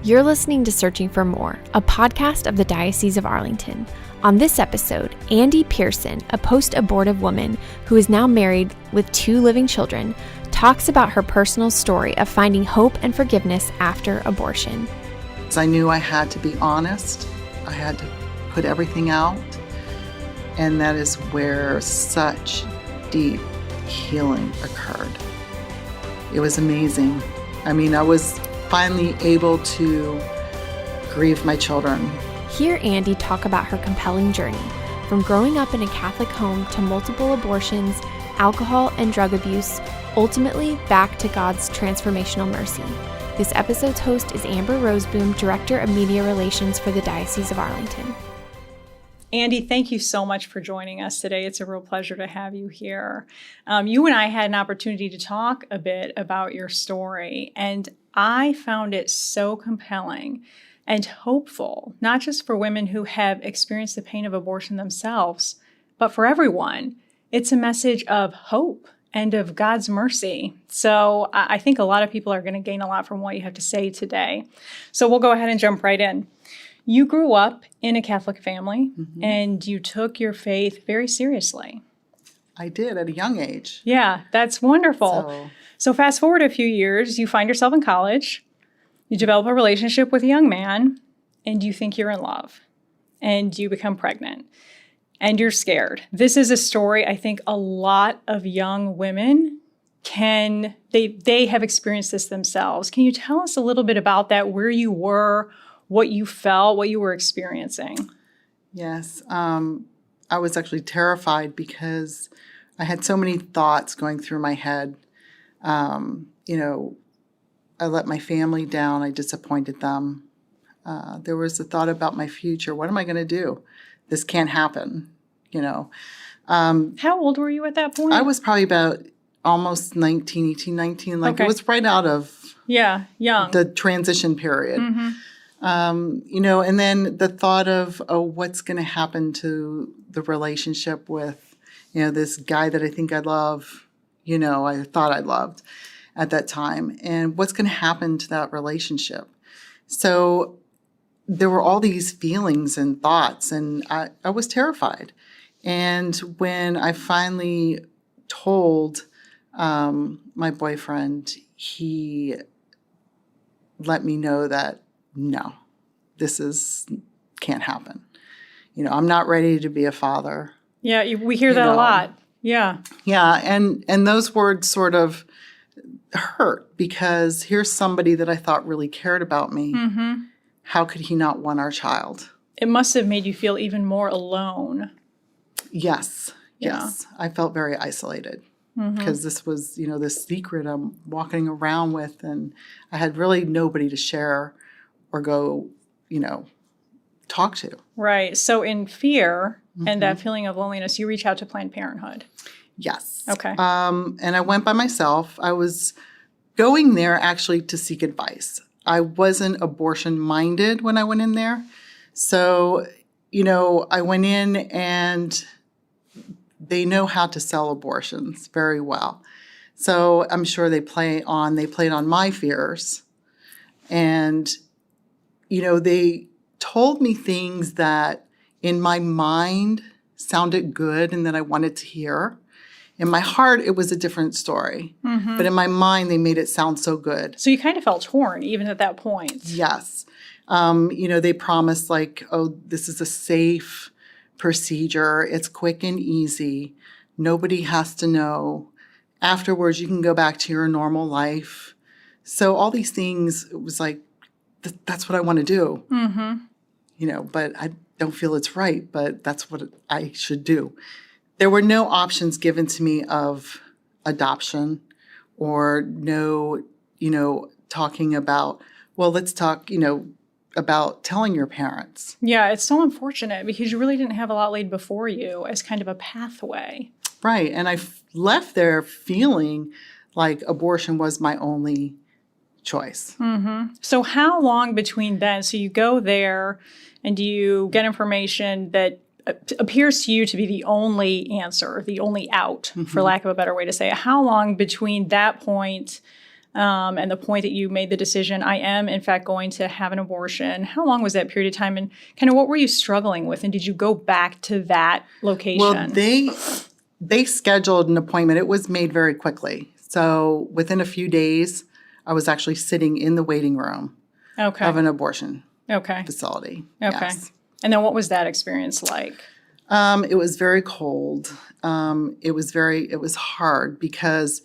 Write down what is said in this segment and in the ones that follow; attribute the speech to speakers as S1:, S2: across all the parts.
S1: You're listening to Searching for More, a podcast of the Diocese of Arlington. On this episode, Andie Pearson, a post-abortive woman who is now married with 2 living children, talks about her personal story of finding hope and forgiveness after abortion.
S2: I knew I had to be honest. I had to put everything out. And that is where such deep healing occurred. It was amazing. I was finally able to grieve my children.
S1: Hear Andie talk about her compelling journey, from growing up in a Catholic home to multiple abortions, alcohol and drug abuse, ultimately back to God's transformational mercy. This episode's host is Amber Roseboom, Director of Media Relations for the Diocese of Arlington.
S3: Andie, thank you so much for joining us today. It's a real pleasure to have you here. You and I had an opportunity to talk a bit about your story, and I found it so compelling and hopeful, not just for women who have experienced the pain of abortion themselves, but for everyone. It's a message of hope and of God's mercy. So I think a lot of people are going to gain a lot from what you have to say today. So we'll go ahead and jump right in. You grew up in a Catholic family, and you took your faith very seriously.
S2: I did at a young age.
S3: Yeah, that's wonderful. So fast forward a few years, you find yourself in college, you develop a relationship with a young man, and you think you're in love, and you become pregnant, and you're scared. This is a story I think a lot of young women they have experienced this themselves. Can you tell us a little bit about that, where you were, what you felt, what you were experiencing?
S2: Yes. I was actually terrified because I had so many thoughts going through my head. I let my family down. I disappointed them. There was a thought about my future. What am I going to do? This can't happen,
S3: How old were you at that point?
S2: I was probably about almost 19. It was right out of
S3: young.
S2: the transition period. And then the thought of, what's going to happen to the relationship with, this guy that I think I love, I thought I loved at that time, and what's going to happen to that relationship. So there were all these feelings and thoughts, and I was terrified. And when I finally told my boyfriend, he let me know that, no, can't happen. I'm not ready to be a father.
S3: Yeah, we hear that a lot. Yeah.
S2: Yeah, and those words sort of hurt because here's somebody that I thought really cared about me. How could he not want our child?
S3: It must have made you feel even more alone.
S2: Yes. I felt very isolated because this was, this secret I'm walking around with, and I had really nobody to share or go, talk to.
S3: Right. So in fear and that feeling of loneliness, you reach out to Planned Parenthood.
S2: Yes.
S3: Okay.
S2: And I went by myself. I was going there actually to seek advice. I wasn't abortion-minded when I went in there. So, I went in and they know how to sell abortions very well. So I'm sure they played on my fears. And, they told me things that in my mind sounded good and that I wanted to hear. In my heart, it was a different story. But in my mind, they made it sound so good.
S3: So you kind of felt torn even at that point.
S2: Yes. They promised this is a safe procedure. It's quick and easy. Nobody has to know. Afterwards, you can go back to your normal life. So all these things, it was like, that's what I want to do. But I don't feel it's right, but that's what I should do. There were no options given to me of adoption or no, talking about, well, let's talk, about telling your parents.
S3: Yeah, it's so unfortunate because you really didn't have a lot laid before you as kind of a pathway.
S2: Right. And I left there feeling like abortion was my only choice.
S3: So how long between then? So you go there and you get information that appears to you to be the only answer, the only out, for lack of a better way to say it. How long between that point and the point that you made the decision, I am, in fact, going to have an abortion. How long was that period of time, and kind of what were you struggling with, and did you go back to that location?
S2: Well, they scheduled an appointment. It was made very quickly. So within a few days, I was actually sitting in the waiting room of an abortion facility.
S3: Okay.
S2: Yes.
S3: And then what was that experience like?
S2: It was very cold. It was hard because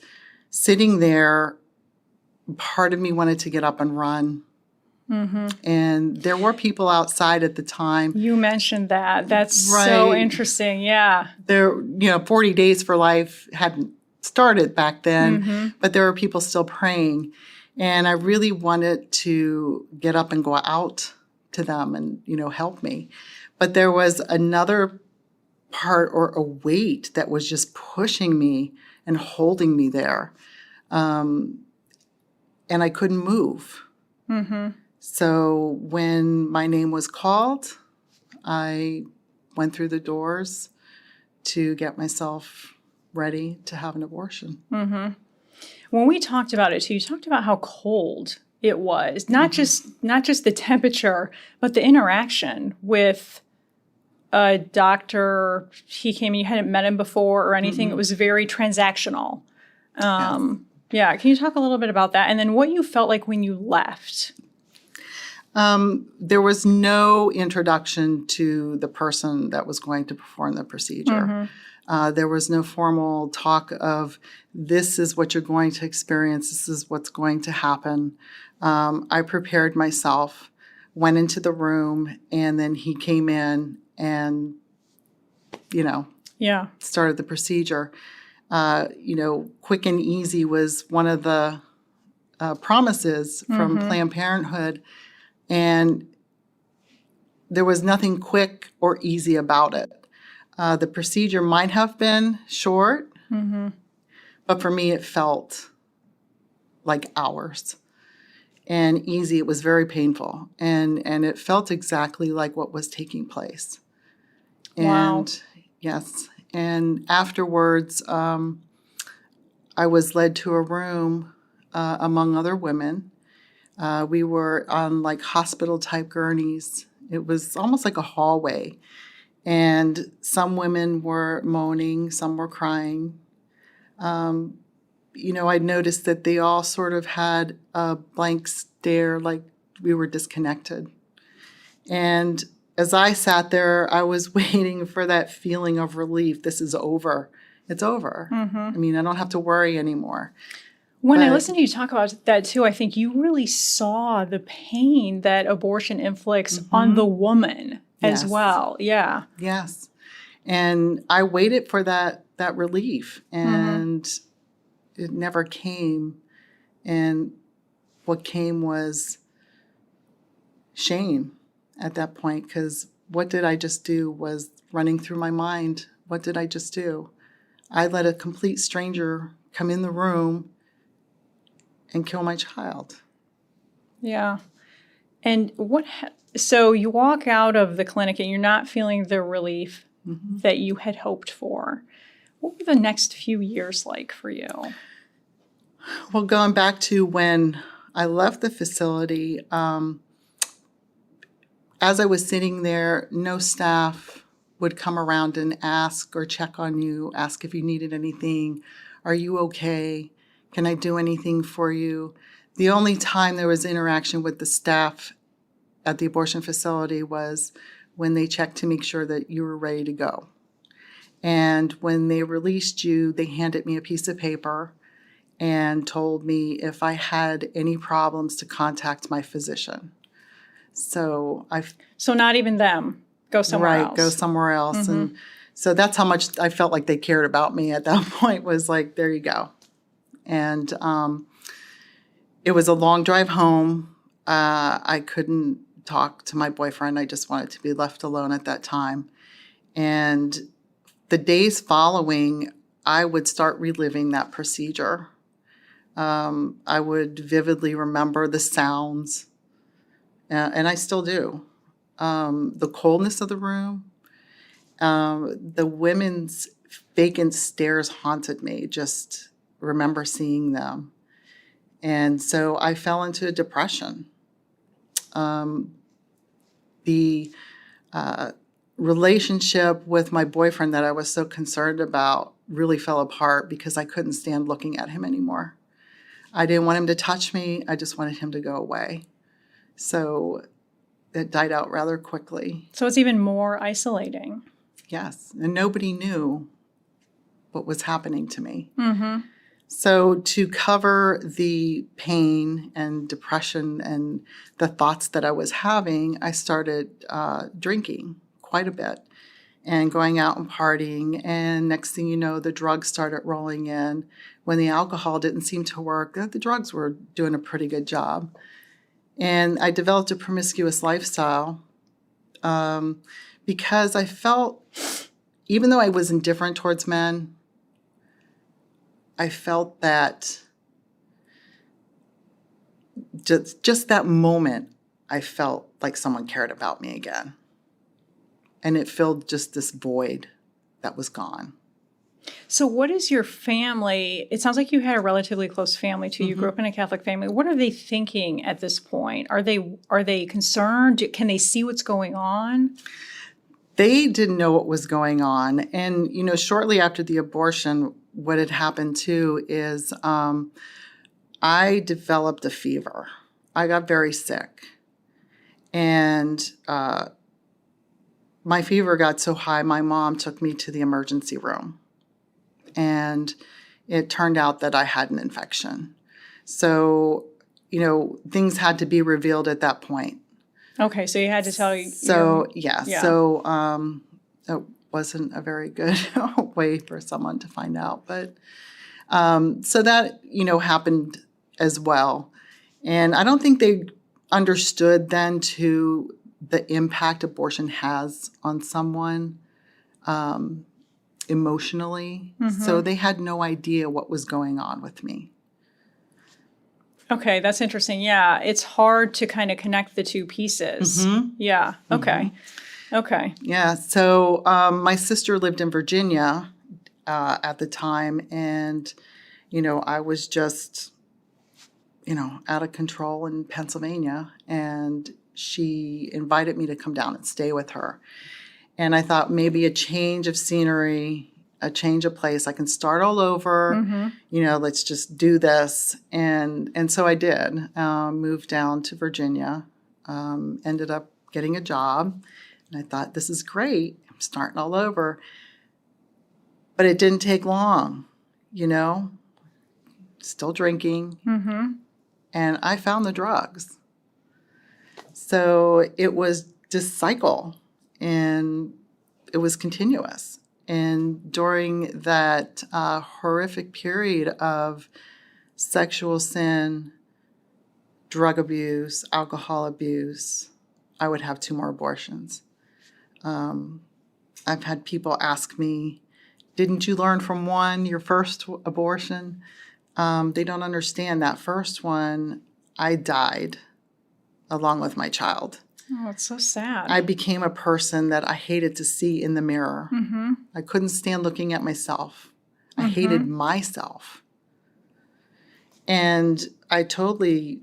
S2: sitting there, part of me wanted to get up and run. Mm-hmm. And there were people outside at the time.
S3: You mentioned that. That's
S2: right.
S3: So interesting. Yeah.
S2: 40 Days for Life hadn't started back then, but there were people still praying. And I really wanted to get up and go out to them and, help me. But there was another part or a weight that was just pushing me and holding me there. And I couldn't move. Mm-hmm. So when my name was called, I went through the doors to get myself ready to have an abortion.
S3: Mm-hmm. When we talked about it too, you talked about how cold it was, not just the temperature, but the interaction with a doctor. He came and you hadn't met him before or anything. It was very transactional. Yeah. Can you talk a little bit about that? And then what you felt like when you left?
S2: There was no introduction to the person that was going to perform the procedure. There was no formal talk of, this is what you're going to experience, this is what's going to happen. I prepared myself, went into the room, and then he came in and, started the procedure. Quick and easy was one of the promises from Planned Parenthood. And there was nothing quick or easy about it. The procedure might have been short, but for me it felt like hours. And easy, it was very painful. And it felt exactly like what was taking place. And
S3: wow.
S2: Yes. And afterwards, I was led to a room among other women. We were on like hospital-type gurneys. It was almost like a hallway. And some women were moaning, some were crying. I noticed that they all sort of had a blank stare, like we were disconnected. And as I sat there, I was waiting for that feeling of relief. This is over. It's over. I mean, I don't have to worry anymore.
S3: When I listen to you talk about that too, I think you really saw the pain that abortion inflicts on the woman as well. Yeah.
S2: Yes. And I waited for that relief, and it never came. And what came was shame at that point, because what did I just do was running through my mind. What did I just do? I let a complete stranger come in the room and kill my child. Yeah.
S3: And so you walk out of the clinic and you're not feeling the relief that you had hoped for. What were the next few years like for you?
S2: Well, going back to when I left the facility, as I was sitting there, no staff would come around and ask or check on you, ask if you needed anything. Are you okay? Can I do anything for you? The only time there was interaction with the staff at the abortion facility was when they checked to make sure that you were ready to go. And when they released you, they handed me a piece of paper and told me if I had any problems to contact my physician. So
S3: not even them. Go somewhere else.
S2: Right, go somewhere else. And so that's how much I felt like they cared about me at that point, was like, there you go. And it was a long drive home. I couldn't talk to my boyfriend. I just wanted to be left alone at that time. And the days following, I would start reliving that procedure. I would vividly remember the sounds, and I still do. The coldness of the room, the women's vacant stares haunted me. Just remember seeing them. And so I fell into a depression. The relationship with my boyfriend that I was so concerned about really fell apart because I couldn't stand looking at him anymore. I didn't want him to touch me. I just wanted him to go away. So it died out rather quickly.
S3: So it's even more isolating.
S2: Yes. And nobody knew what was happening to me.
S3: Mm-hmm.
S2: So to cover the pain and depression and the thoughts that I was having, I started drinking quite a bit and going out and partying. And next thing you know, the drugs started rolling in. When the alcohol didn't seem to work, the drugs were doing a pretty good job. And I developed a promiscuous lifestyle because I felt, even though I was indifferent towards men, I felt that just that moment, I felt like someone cared about me again. And it filled just this void that was gone.
S3: So what is your family? It sounds like you had a relatively close family too. You grew up in a Catholic family. What are they thinking at this point? Are they concerned? Can they see what's going on?
S2: They didn't know what was going on. And, shortly after the abortion, what had happened too is I developed a fever. I got very sick. And my fever got so high, my mom took me to the emergency room. And it turned out that I had an infection. So, things had to be revealed at that point.
S3: Okay, so you had to tell you.
S2: So, yeah. So it wasn't a very good way for someone to find out. But so that, happened as well. And I don't think they understood then to the impact abortion has on someone emotionally. Mm-hmm. So they had no idea what was going on with me.
S3: Okay, that's interesting. Yeah, it's hard to kind of connect the two pieces. Mm-hmm. Yeah, okay. Mm-hmm. Okay.
S2: Yeah, so my sister lived in Virginia at the time, and, I was just, out of control in Pennsylvania, and she invited me to come down and stay with her. And I thought maybe a change of scenery, a change of place, I can start all over, mm-hmm. Let's just do this. And so I did, moved down to Virginia, ended up getting a job. And I thought, this is great. I'm starting all over. But it didn't take long, still drinking. Mm-hmm. And I found the drugs. So it was this cycle, and it was continuous. And during that horrific period of sexual sin, drug abuse, alcohol abuse, I would have 2 more abortions. I've had people ask me, didn't you learn from one, your first abortion? They don't understand that first one, I died along with my child.
S3: Oh, it's so sad.
S2: I became a person that I hated to see in the mirror. Mm-hmm. I couldn't stand looking at myself. I mm-hmm. hated myself. And I totally,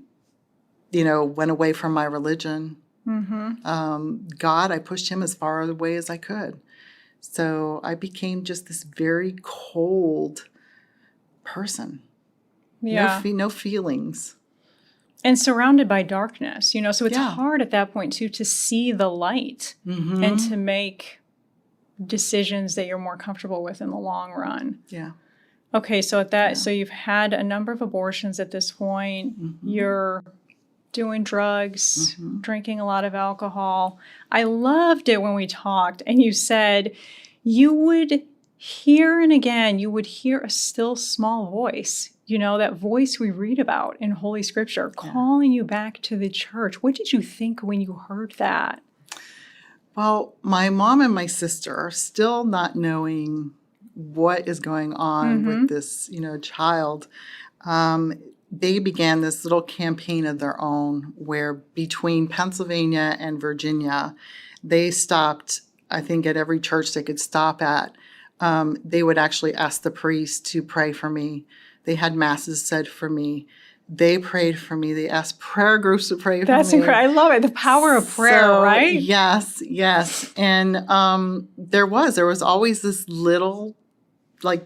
S2: went away from my religion. Mm-hmm. God, I pushed him as far away as I could. So I became just this very cold person.
S3: Yeah.
S2: No feelings.
S3: And surrounded by darkness, so it's hard at that point, too, to see the light mm-hmm. and to make decisions that you're more comfortable with in the long run.
S2: Yeah.
S3: Okay, so so you've had a number of abortions at this point. Mm-hmm. You're doing drugs, mm-hmm. drinking a lot of alcohol. I loved it when we talked, and you said you would hear and again, you would hear a still small voice. That voice we read about in Holy Scripture, calling you back to the church. What did you think when you heard that?
S2: Well, my mom and my sister, still not knowing what is going on mm-hmm. with this, child, they began this little campaign of their own where between Pennsylvania and Virginia, they stopped, I think, at every church they could stop at. They would actually ask the priest to pray for me. They had masses said for me. they prayed for me. They asked prayer groups to pray for me.
S3: That's incredible. I love it. The power of prayer,
S2: So,
S3: right?
S2: Yes. And there was always this little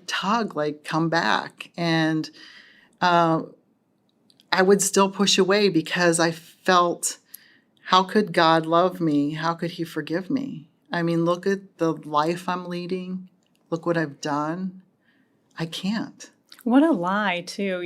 S2: tug, come back. And I would still push away because I felt, how could God love me? How could he forgive me? I mean, look at the life I'm leading. Look what I've done. I can't.
S3: What a lie, too,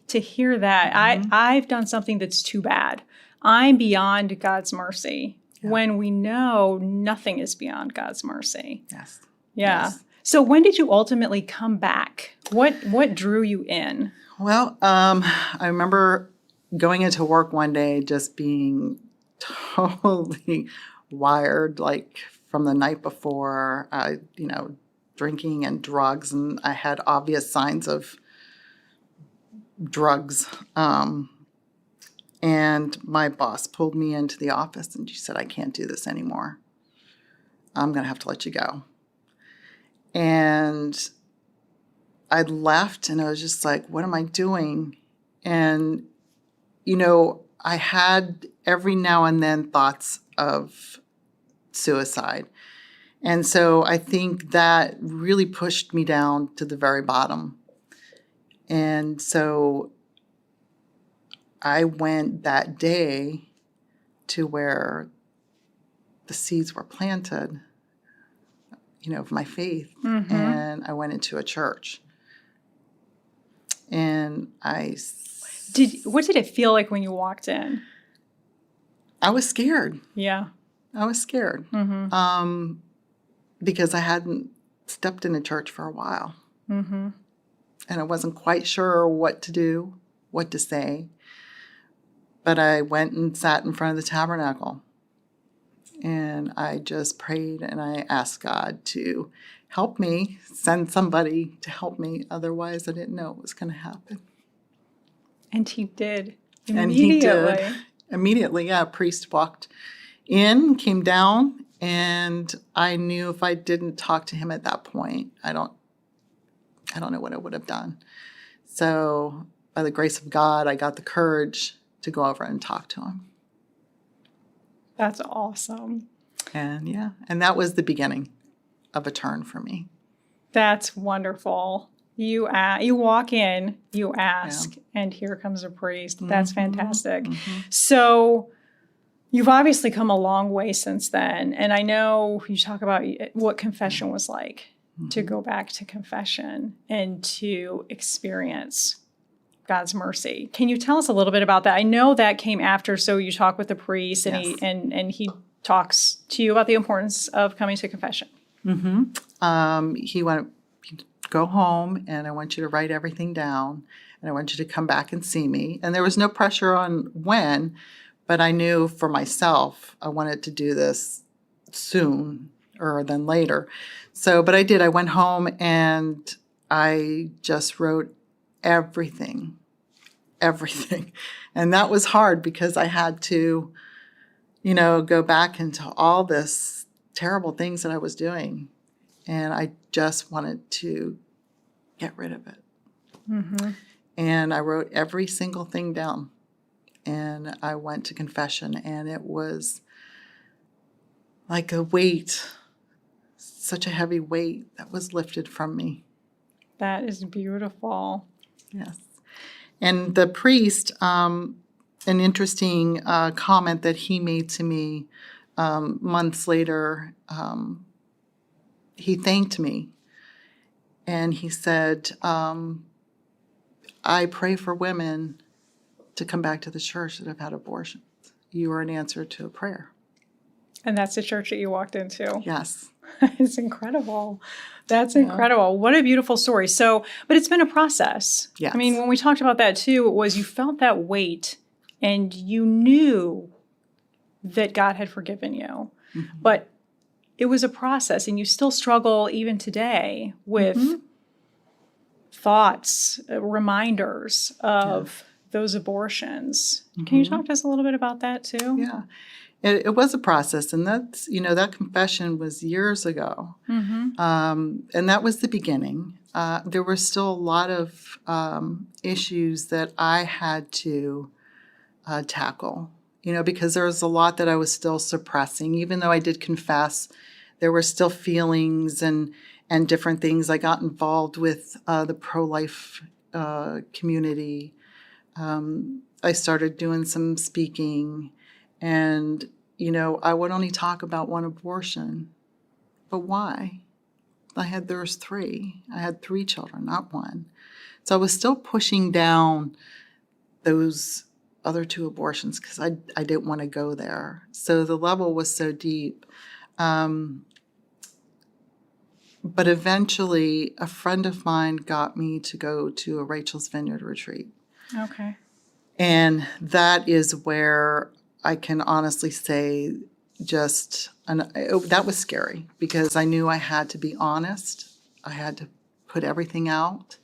S3: to hear that. I've done something that's too bad. I'm beyond God's mercy, when we know nothing is beyond God's mercy.
S2: Yes.
S3: Yeah.
S2: Yes.
S3: So when did you ultimately come back? What drew you in?
S2: Well, I remember going into work one day just being totally wired, from the night before, drinking and drugs, and I had obvious signs of drugs. And my boss pulled me into the office and she said, I can't do this anymore. I'm going to have to let you go. And I left and I was just like, what am I doing? And, I had every now and then thoughts of suicide. And so I think that really pushed me down to the very bottom. And so I went that day to where the seeds were planted, of my faith.
S3: Mm-hmm.
S2: And I went into a church. And
S3: what did it feel like when you walked in?
S2: I was scared.
S3: Yeah.
S2: I was scared.
S3: Mm-hmm.
S2: Because I hadn't stepped in a church for a while.
S3: Mm-hmm.
S2: And I wasn't quite sure what to do, what to say. But I went and sat in front of the tabernacle. And I just prayed and I asked God to help me, send somebody to help me. Otherwise, I didn't know what was going to happen.
S3: And he did.
S2: And
S3: Immediately.
S2: he did. Immediately, yeah. A priest walked in, came down, and I knew if I didn't talk to him at that point, I don't know what I would have done. So by the grace of God, I got the courage to go over and talk to him.
S3: That's awesome.
S2: And that was the beginning of a turn for me.
S3: That's wonderful. You walk in, you ask, and here comes a priest. That's fantastic.
S2: Mm-hmm.
S3: So you've obviously come a long way since then. And I know you talk about what confession was like, to go back to confession and to experience God's mercy. Can you tell us a little bit about that? I know that came after, so you talk with the priest and he talks to you about the importance of coming to confession.
S2: Mm-hmm. He went, go home and I want you to write everything down and I want you to come back and see me. And there was no pressure on when, but I knew for myself I wanted to do this soon or than later. So, but I did. I went home and I just wrote everything. And that was hard because I had to, go back into all this terrible things that I was doing. And I just wanted to get rid of it.
S3: Mm-hmm.
S2: And I wrote every single thing down. And I went to confession, and it was like a weight, such a heavy weight that was lifted from me.
S3: That is beautiful.
S2: Yes. And the priest, an interesting comment that he made to me months later, he thanked me. And he said, I pray for women to come back to the church that have had abortions. You are an answer to a prayer.
S3: And that's the church that you walked into.
S2: Yes.
S3: It's incredible. That's incredible. What a beautiful story. So, but it's been a process.
S2: Yes.
S3: I mean, when we talked about that too, it was you felt that weight and you knew that God had forgiven you. Mm-hmm. But it was a process, and you still struggle even today with thoughts, reminders of those abortions. Mm-hmm. Can you talk to us a little bit about that too?
S2: Yeah. It was a process, and that's, that confession was years ago. Mm-hmm. And that was the beginning. there were still a lot of issues that I had to tackle, because there was a lot that I was still suppressing. Even though I did confess, there were still feelings and different things. I got involved with the pro-life community. I started doing some speaking, and, I would only talk about one abortion. But why? There was 3. I had 3 children, not 1. So I was still pushing down those other 2 abortions because I didn't want to go there. So the level was so deep. But eventually, a friend of mine got me to go to a Rachel's Vineyard retreat.
S3: Okay.
S2: And that is where I can honestly say that was scary because I knew I had to be honest. I had to put everything out.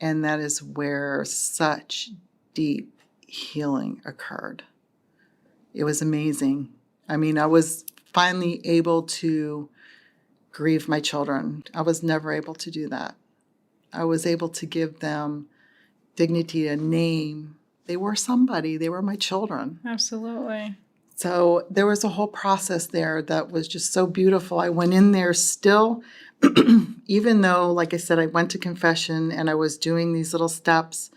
S2: And that is where such deep healing occurred. It was amazing. I was finally able to grieve my children. I was never able to do that. I was able to give them dignity, a name. They were somebody. They were my children.
S3: Absolutely.
S2: So there was a whole process there that was just so beautiful. I went in there still, even though, like I said, I went to confession and I was doing these little steps.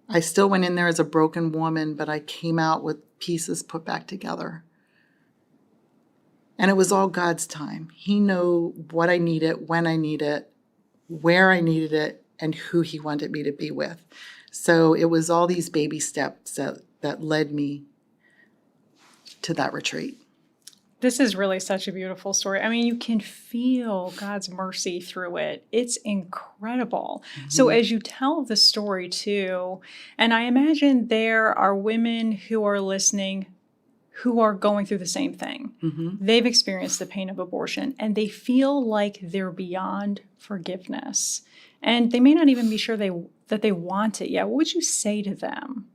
S2: I still went in there as a broken woman, but I came out with pieces put back together. And it was all God's time. He knew what I needed, when I needed it, where I needed it, and who He wanted me to be with. So it was all these baby steps that led me to that retreat.
S3: This is really such a beautiful story. You can feel God's mercy through it. It's incredible. Mm-hmm. So as you tell the story too, and I imagine there are women who are listening who are going through the same thing. Mm-hmm. They've experienced the pain of abortion and they feel like they're beyond forgiveness. And they may not even be sure that they want it yet. What would you say to them?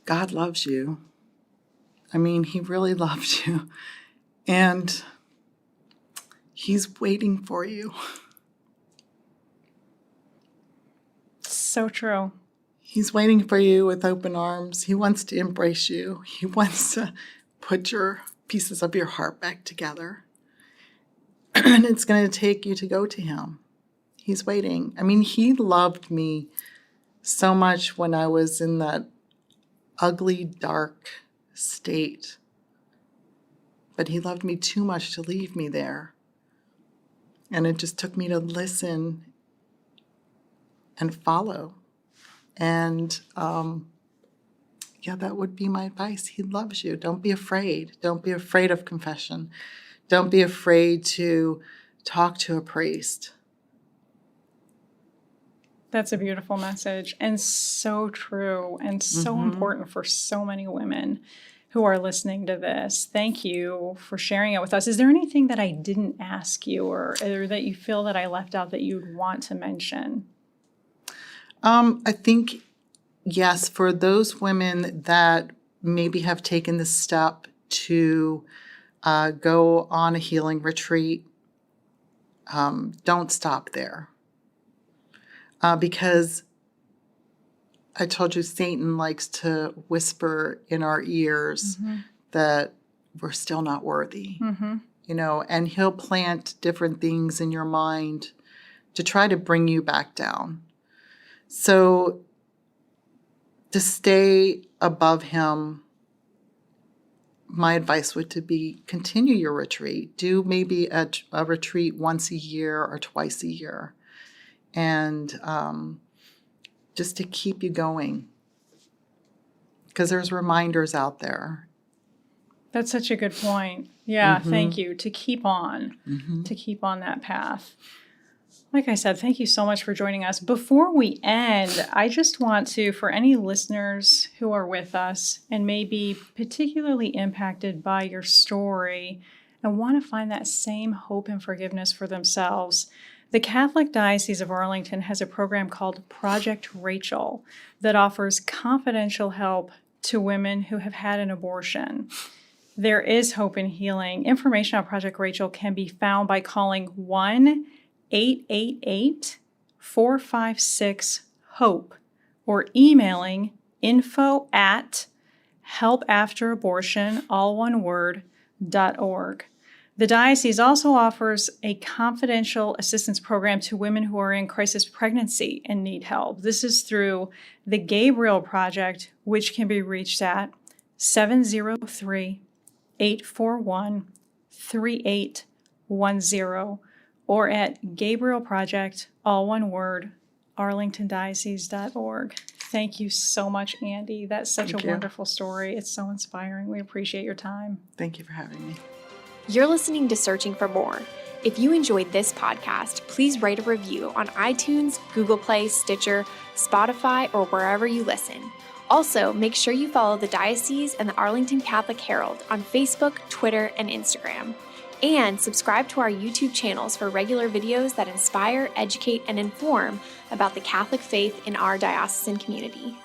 S2: God loves you. He really loves you. And He's waiting for you.
S3: So true.
S2: He's waiting for you with open arms. He wants to embrace you. He wants to put your pieces of your heart back together. And it's going to take you to go to Him. He's waiting. He loved me so much when I was in that ugly, dark state. But He loved me too much to leave me there. And it just took me to listen and follow. And that would be my advice. He loves you. Don't be afraid. Don't be afraid of confession. Don't be afraid to talk to a priest.
S3: That's a beautiful message and so true and so important for so many women who are listening to this. Thank you for sharing it with us. Is there anything that I didn't ask you or that you feel that I left out that you'd want to mention?
S2: I think, yes, for those women that maybe have taken the step to go on a healing retreat, don't stop there. Because I told you Satan likes to whisper in our ears that we're still not worthy, and he'll plant different things in your mind to try to bring you back down. So to stay above him, my advice would be continue your retreat. Do maybe a retreat once a year or twice a year. And just to keep you going. Because there's reminders out there.
S3: That's such a good point. Yeah, thank you. To keep on that path. Like I said, thank you so much for joining us. Before we end, I just want to, for any listeners who are with us and may be particularly impacted by your story and want to find that same hope and forgiveness for themselves, the Catholic Diocese of Arlington has a program called Project Rachel that offers confidential help to women who have had an abortion. There is hope and healing. Information on Project Rachel can be found by calling 888-456-HOPE or emailing info@helpafterabortion, all one word, .org. The diocese also offers a confidential assistance program to women who are in crisis pregnancy and need help. This is through the Gabriel Project, which can be reached at 703-841-3810 or at Gabriel Project, all one word, arlingtondiocese.org. Thank you so much, Andie. That's such a wonderful story. It's so inspiring. We appreciate your time.
S2: Thank you for having me.
S1: You're listening to Searching for More. If you enjoyed this podcast, please write a review on iTunes, Google Play, Stitcher, Spotify, or wherever you listen. Also, make sure you follow the Diocese and the Arlington Catholic Herald on Facebook, Twitter, and Instagram. And subscribe to our YouTube channels for regular videos that inspire, educate, and inform about the Catholic faith in our diocesan community.